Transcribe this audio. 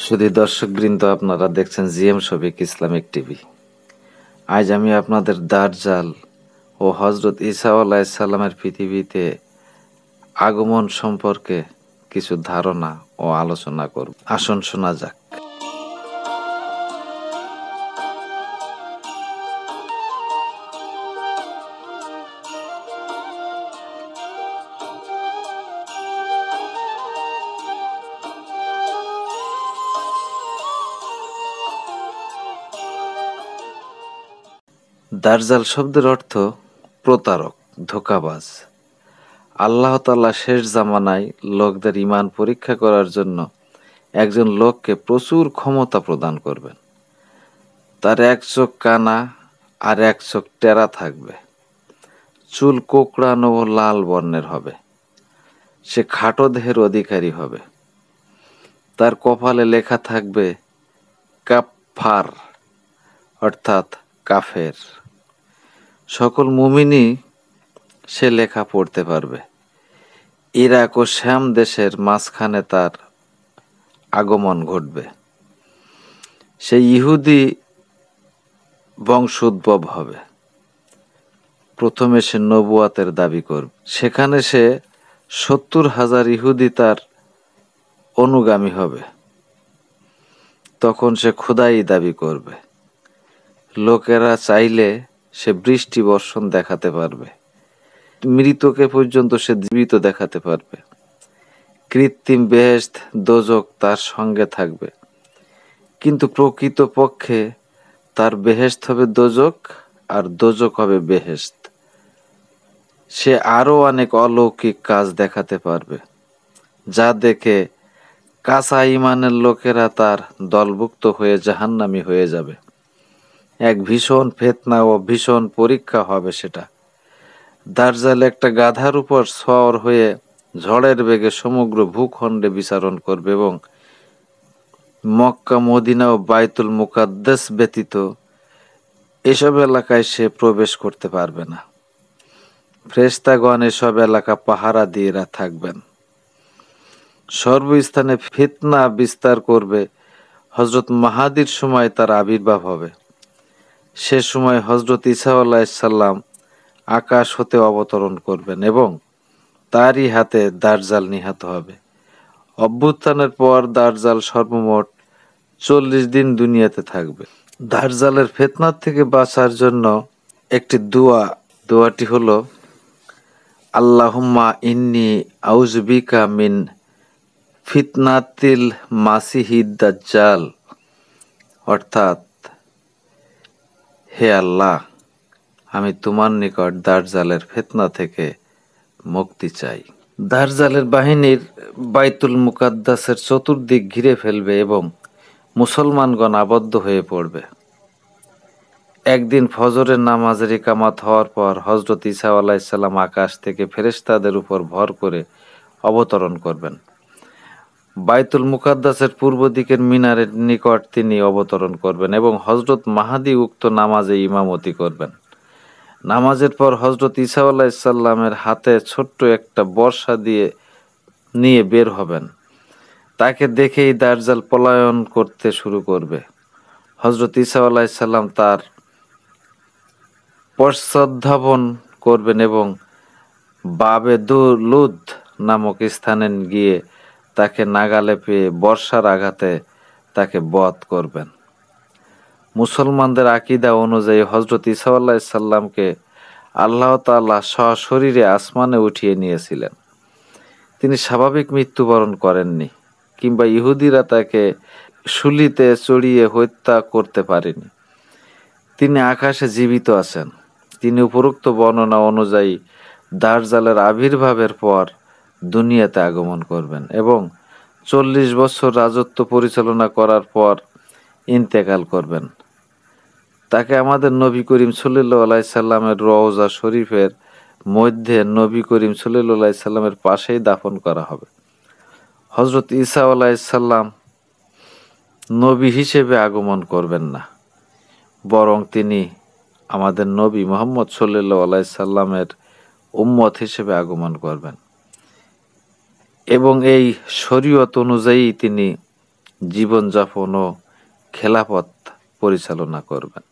শুধু দর্শকবৃন্দ, আপনারা দেখছেন জিএম শফিক ইসলামিক টিভি। আজ আমি আপনাদের দাজ্জাল ও হজরত ঈসা আলাইহিস সালামের পৃথিবীতে আগমন সম্পর্কে কিছু ধারণা ও আলোচনা করব। আসুন শোনা যাক। দাজ্জাল শব্দের অর্থ প্রতারক, ধোঁকাবাজ। আল্লাহ তাআলা শেষ জামানায় লোকদের ঈমান পরীক্ষা করার জন্য একজন লোককে প্রচুর ক্ষমতা প্রদান করবেন। তার এক চোখ কানা আর এক চোখ টেরা থাকবে, চুল কোঁকড়ানো ও লাল বর্ণের হবে। সে খাটো দেহের অধিকারী হবে। তার কপালে লেখা থাকবে কাফফার, অর্থাৎ কাফের। সকল মুমিনই সে লেখা পড়তে পারবে। ইরাক ও শ্যাম দেশের মাঝখানে তার আগমন ঘটবে। সে ইহুদি বংশোদ্ভব হবে। প্রথমে সে নবুয়াতের দাবি করবে। সেখানে সে 70,000 ইহুদি তার অনুগামী হবে। তখন সে খোদাই দাবি করবে। লোকেরা চাইলে সে বৃষ্টি বর্ষণ দেখাতে পারবে। মৃতকে পর্যন্ত সে জীবিত দেখাতে পারবে। কৃত্রিম বেহেশত দোজক তার সঙ্গে থাকবে, কিন্তু প্রকৃত পক্ষে তার বেহেশত হবে দোজক আর দোজক হবে বেহেশত। সে আরো অনেক অলৌকিক কাজ দেখাতে পারবে, যা দেখে কাঁচা ঈমানের লোকেরা তার দলভুক্ত হয়ে জাহান্নামী হয়ে যাবে। এক ভীষণ ফিতনা ও ভীষণ পরীক্ষা হবে সেটা। দাজ্জাল একটা গাধার উপর সওয়ার হয়ে ঝড়ের বেগে সমগ্র ভূখণ্ডে বিচরণ করবে এবং মক্কা, মদিনা ও বাইতুল মুকাদ্দাস ব্যতীত এসব এলাকায় সে প্রবেশ করতে পারবে না। ফেরেশতাগণ এসব এলাকা পাহারা দিয়ে থাকবেন। সর্বস্থানে ফিতনা বিস্তার করবে। হযরত মাহাদির সময় তার আবির্ভাব হবে। সে সময় হযরত ঈসা আলাইহিস সালাম আকাশ হতে অবতরণ করবেন এবং তারই হাতে দাজ্জাল নিহত হবে। অভ্যুত্থানের পর দাজ্জাল সর্বমোট 40 দিন দুনিয়াতে থাকবে। দাজ্জালের ফিতনার থেকে বাঁচার জন্য একটি দোয়াটি হলো আল্লাহুম্মা ইন্নী আউযু বিকা মিন ফিতনাতিল মাসিহিদ দাজ্জাল, অর্থাৎ হে আল্লাহ, আমি তোমার নিকট দাজ্জালের ফিতনা থেকে মুক্তি চাই। দাজ্জালের বাহিনীর বাইতুল মুকাদ্দাসের চতুর্দিক ঘিরে ফেলবে এবং মুসলমানগণ আবদ্ধ হয়ে পড়বে। একদিন ফজরের নামাজের ইকামত হওয়ার পর হযরত ঈসা আলাইহিস সালাম আকাশ থেকে ফেরেশতাদের উপর ভর করে অবতরণ করবেন। বাইতুল মুকাদ্দাসের পূর্ব দিকের মিনারের নিকট তিনি অবতরণ করবেন এবং হযরত মাহাদি উক্ত নামাজে ইমামতি করবেন। নামাজের পর হযরত ঈসা আলাইহিস সালামের হাতে ছোট্ট একটা বর্শা নিয়ে বের হবেন। তাকে দেখেই দাজ্জাল পলায়ন করতে শুরু করবে। হযরত ঈসা আলাইহিস সালাম তার পশ্চাদ্ধাবন করবেন এবং বাবে লুদ নামক স্থানে গিয়ে তাকে নাগালে পেয়ে বর্শার আঘাতে তাকে বধ করবেন। মুসলমানদের আকীদা অনুযায়ী হযরত ঈসা আলাইহিস সালামকে আল্লাহ তাআলা সশরীরে আসমানে উঠিয়ে নিয়েছিলেন। তিনি স্বাভাবিক মৃত্যুবরণ করেননি, কিংবা ইহুদিরা তাকে শুলিতে চড়িয়ে হত্যা করতে পারেনি। তিনি আকাশে জীবিত আছেন। তিনি উপরোক্ত বর্ণনা অনুযায়ী দাজ্জালের আবির্ভাবের পর দুনিয়াতে আগমন করবেন এবং 40 বছর রাজত্ব পরিচালনা করার পর ইন্তেকাল করবেন। তাকে আমাদের নবী করিম সাল্লাল্লাহু আলাইহি সাল্লামের রওজা শরীফের মধ্যে নবী করিম সাল্লাল্লাহু আলাইহি সাল্লামের পাশেই দাফন করা হবে। হযরত ঈসা আলাইহিস সালাম নবী হিসেবে আগমন করবেন না, বরং তিনি আমাদের নবী মুহাম্মদ সাল্লাল্লাহু আলাইহি সাল্লামের উম্মত হিসেবে আগমন করবেন এবং এই শরীয়ত অনুযায়ী তিনি জীবনযাপন ও খেলাফত পরিচালনা করবেন।